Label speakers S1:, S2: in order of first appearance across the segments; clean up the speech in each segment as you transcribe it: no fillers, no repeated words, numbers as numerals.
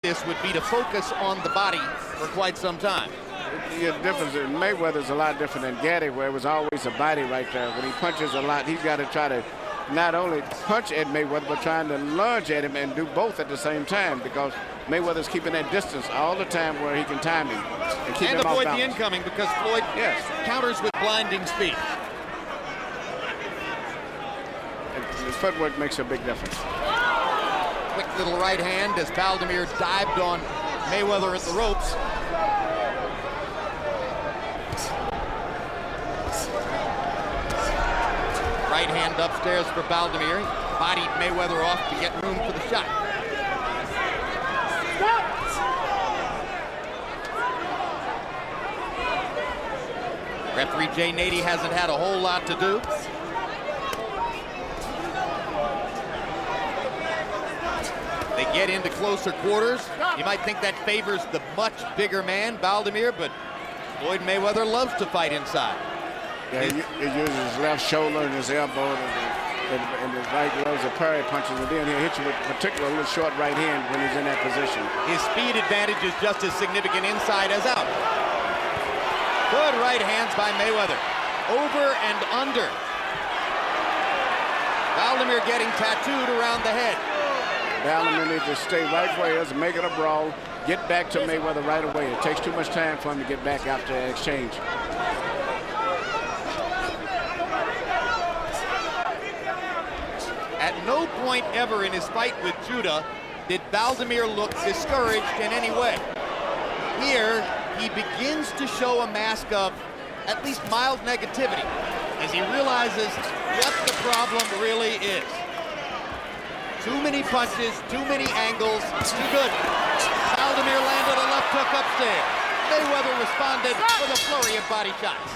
S1: this would be to focus on the body for quite some time.
S2: The difference in Mayweather's a lot different than Gaddy, where it was always a body right there. When he punches a lot, he's got to try to not only punch at Mayweather, but trying to lunge at him and do both at the same time, because Mayweather's keeping that distance all the time where he can time him and keep him off
S1: avoid
S2: balance.
S1: the incoming, because Floyd counters with blinding speed.
S2: His footwork makes a big difference.
S1: Quick little right hand as Baldomir dived on Mayweather at the ropes. Right hand upstairs for Baldomir. Bodied Mayweather off to get room for the shot. Referee Jay Nady hasn't had a whole lot to do. They get into closer quarters. You might think that favors the much bigger man, Baldomir, but Floyd Mayweather loves to fight inside.
S2: Yeah, he uses his left shoulder and his elbow and his right gloves and parry punches, and then he'll hit you with particularly a little short right hand when he's in that position.
S1: His speed advantage is just as significant inside as out. Good right hands by Mayweather. Over and under. Baldomir getting tattooed around the head.
S2: Baldomir needs to stay right where he is and make it a brawl. Get back to Mayweather right away. It takes too much time for him to get back after the exchange.
S1: At no point ever in his fight with Judah did Baldomir look discouraged in any way. Here, he begins to show a mask of at least mild negativity as he realizes what the problem really is. Too many punches, too many angles, too good. Baldomir landed a left hook upstairs. Mayweather responded with a flurry of body shots.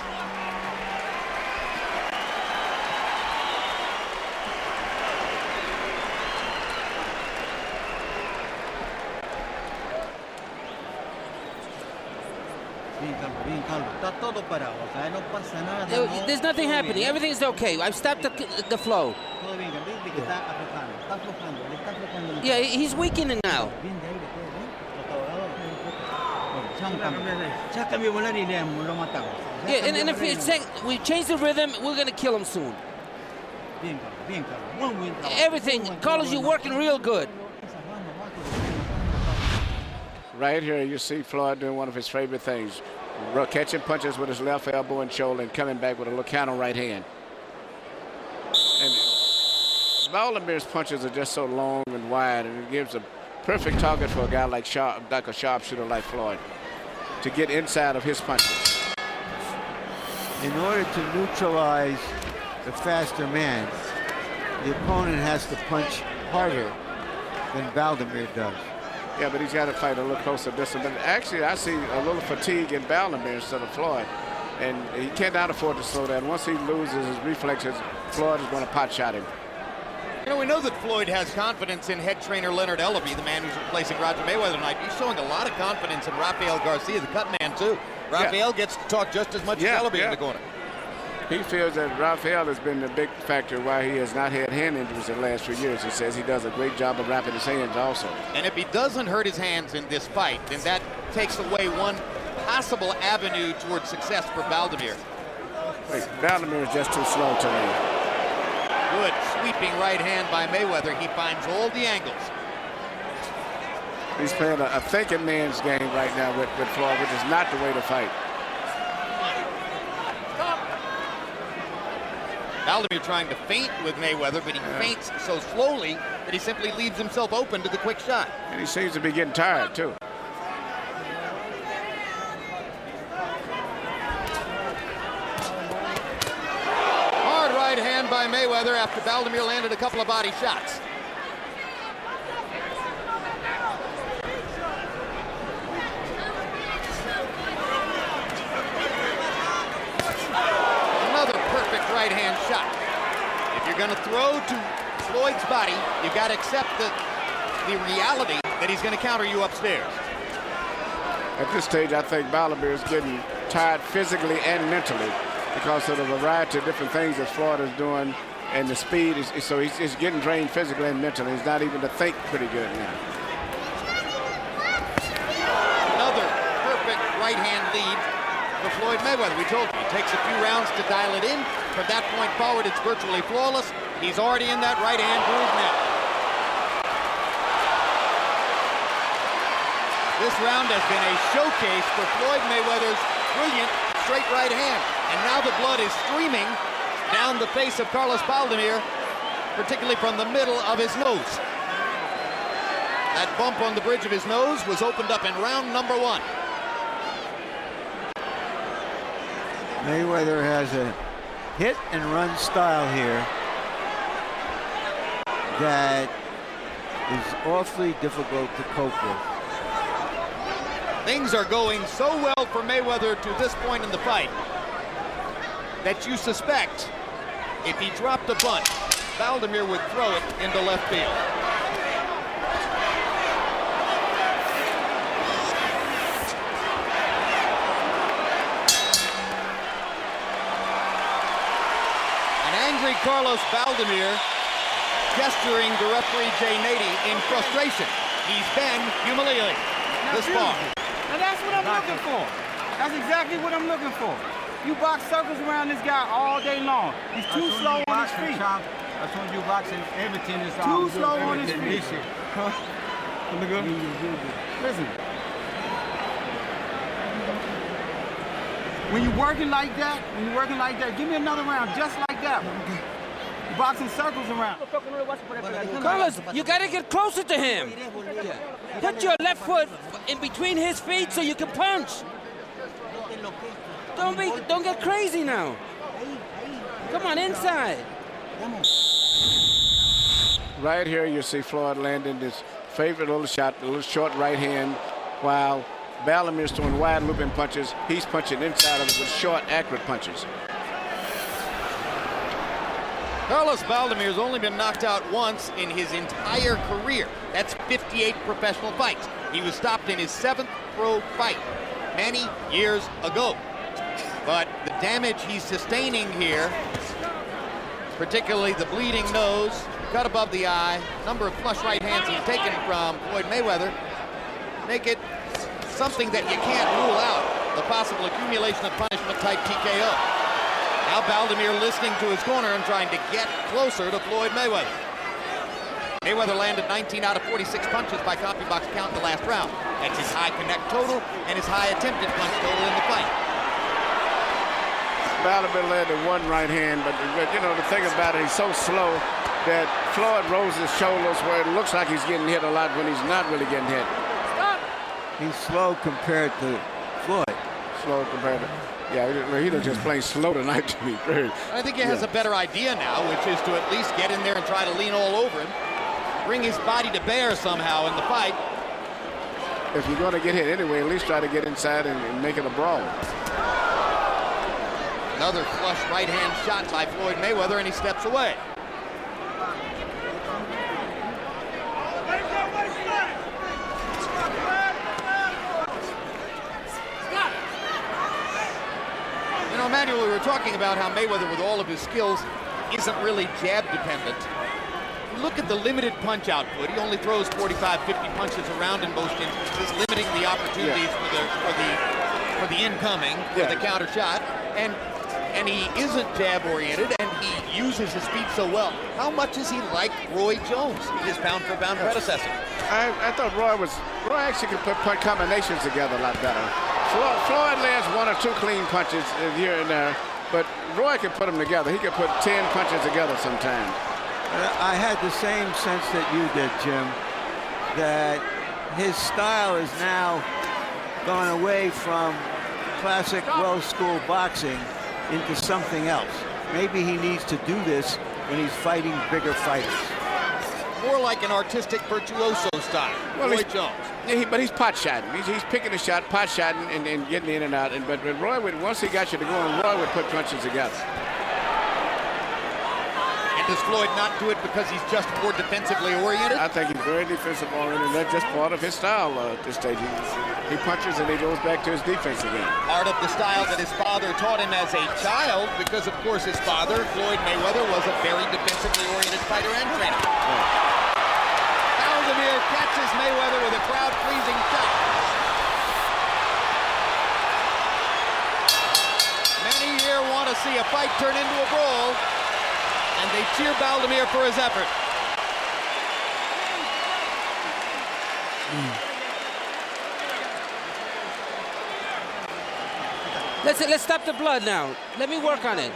S3: There's nothing happening. Everything's okay. I've stopped the flow. Yeah, he's weakening now. Yeah, and if we change the rhythm, we're going to kill him soon. Everything, Carlos, you're working real good.
S2: Right here, you see Floyd doing one of his favorite things. Catching punches with his left elbow and shoulder and coming back with a little counter right hand. And Baldomir's punches are just so long and wide, and it gives a perfect target for a guy like a sharpshooter like Floyd to get inside of his punches.
S4: In order to neutralize the faster man, the opponent has to punch harder than Baldomir does.
S2: Yeah, but he's got to fight a little closer distance. But actually, I see a little fatigue in Baldomir instead of Floyd. And he cannot afford to slow down. Once he loses his reflexes, Floyd is going to pot shot him.
S1: You know, we know that Floyd has confidence in head trainer Leonard Ellaby, the man who's replacing Roger Mayweather tonight. He's showing a lot of confidence in Rafael Garcia, the cut man, too. Rafael gets to talk just as much as Ellaby in the corner.
S2: He feels that Rafael has been the big factor why he has not had hand injuries in the last few years. He says he does a great job of wrapping his hands also.
S1: And if he doesn't hurt his hands in this fight, then that takes away one possible avenue towards success for Baldomir.
S2: Wait, Baldomir is just too slow to me.
S1: Good sweeping right hand by Mayweather. He finds all the angles.
S2: He's playing a thinking man's game right now with Floyd, which is not the way to fight.
S1: Baldomir trying to feint with Mayweather, but he feints so slowly that he simply leaves himself open to the quick shot.
S2: And he seems to be getting tired, too.
S1: Hard right hand by Mayweather after Baldomir landed a couple of body shots. Right hand shot. If you're going to throw to Floyd's body, you've got to accept the reality that he's going to counter you upstairs.
S2: At this stage, I think Baldomir is getting tired physically and mentally because of the variety of different things that Floyd is doing, and the speed is so he's getting drained physically and mentally. He's not even to think pretty good now.
S1: Floyd Mayweather. We told you, it takes a few rounds to dial it in. From that point forward, it's virtually flawless. He's already in that right hand groove now. This round has been a showcase for Floyd Mayweather's brilliant straight right hand. And now the blood is streaming down the face of Carlos Baldomir, particularly from the middle of his nose. That bump on the bridge of his nose was opened up in round number 1.
S4: Mayweather has a hit and run style here that is awfully difficult to cope with.
S1: Things are going so well for Mayweather to this point in the fight that you suspect if he dropped a bunch, Baldomir would throw it into left field. An angry Carlos Baldomir gesturing to referee Jay Nady in frustration. He's been humiliated this far.
S5: And that's what I'm looking for. That's exactly what I'm looking for. You box circles around this guy all day long. He's too slow on his feet.
S6: I told you boxing, everything is
S5: Too slow on his feet.
S6: Huh?
S5: Listen. When you're working like that, give me another round just like that. You're boxing circles around.
S3: Carlos, you gotta get closer to him. Put your left foot in between his feet so you can punch. Don't get crazy now. Come on, inside.
S2: Right here, you see Floyd landing his favorite little shot, a little short right hand, while Baldomir's throwing wide looping punches. He's punching inside of it with short, accurate punches.
S1: Carlos Baldomir's only been knocked out once in his entire career. That's 58 professional fights. He was stopped in his 7th pro fight many years ago. But the damage he's sustaining here, particularly the bleeding nose, cut above the eye, number of flush right hands he's taken from Floyd Mayweather, make it something that you can't rule out, the possible accumulation of punishment type TKO. Now Baldomir listening to his corner and trying to get closer to Floyd Mayweather. Mayweather landed 19 out of 46 punches by CompuBox count in the last round. That's his high connect total and his high attempted punch total in the fight.
S2: Baldomir led to one right hand, but you know, the thing about it, he's so slow that Floyd rolls his shoulders where it looks like he's getting hit a lot when he's not really getting hit.
S5: Stop!
S4: He's slow compared to Floyd.
S2: Slow compared to, yeah, he was just playing slow tonight to me.
S1: I think he has a better idea now, which is to at least get in there and try to lean all over him, bring his body to bear somehow in the fight.
S2: If you're going to get hit anyway, at least try to get inside and make it a brawl.
S1: Another flush right hand shot by Floyd Mayweather, and he steps away. You know, Emmanuel, we were talking about how Mayweather, with all of his skills, isn't really jab dependent. Look at the limited punch output. He only throws 45, 50 punches around in most instances, limiting the opportunities for the incoming, for the counter shot. And he isn't jab-oriented, and he uses his feet so well. How much is he like Roy Jones, his pound-for-pound predecessor?
S2: I thought Roy actually could put combinations together a lot better. Floyd lands 1 or 2 clean punches here and there, but Roy could put them together. He could put 10 punches together sometimes.
S4: I had the same sense that you did, Jim, that his style is now gone away from classic well-schooled boxing into something else. Maybe he needs to do this when he's fighting bigger fighters.
S1: More like an artistic virtuoso style,
S2: Well,
S1: Roy Jones.
S2: Yeah, but he's pot-shotting. He's picking a shot, pot-shotting, and getting in and out. But Roy would, once he got you to going, Roy would put punches together.
S1: And does Floyd not do it because he's just more defensively oriented?
S2: I think he's very defensive oriented, and that's just part of his style at this stage. He punches and he goes back to his defense again.
S1: Part of the style that his father taught him as a child, because of course his father, Floyd Mayweather, was a very defensively oriented fighter and trainer. Baldomir catches Mayweather with a crowd-pleasing shot. see a fight turn into a brawl, and they cheer Baldomir for his effort.
S3: Let's stop the blood now. Let me work on it.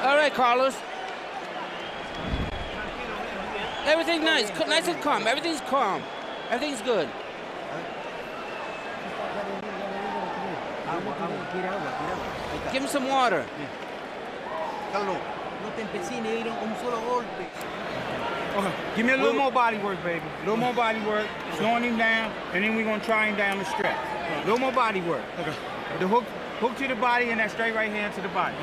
S3: All right, Carlos. Everything nice and calm. Everything's calm. Everything's good. Give him some water.
S5: Okay, give me a little more body work, baby. A little more body work, slowing him down, and then we're gonna try him down the stretch. A little more body work. Okay. The hook to the body and that straight right hand to the body.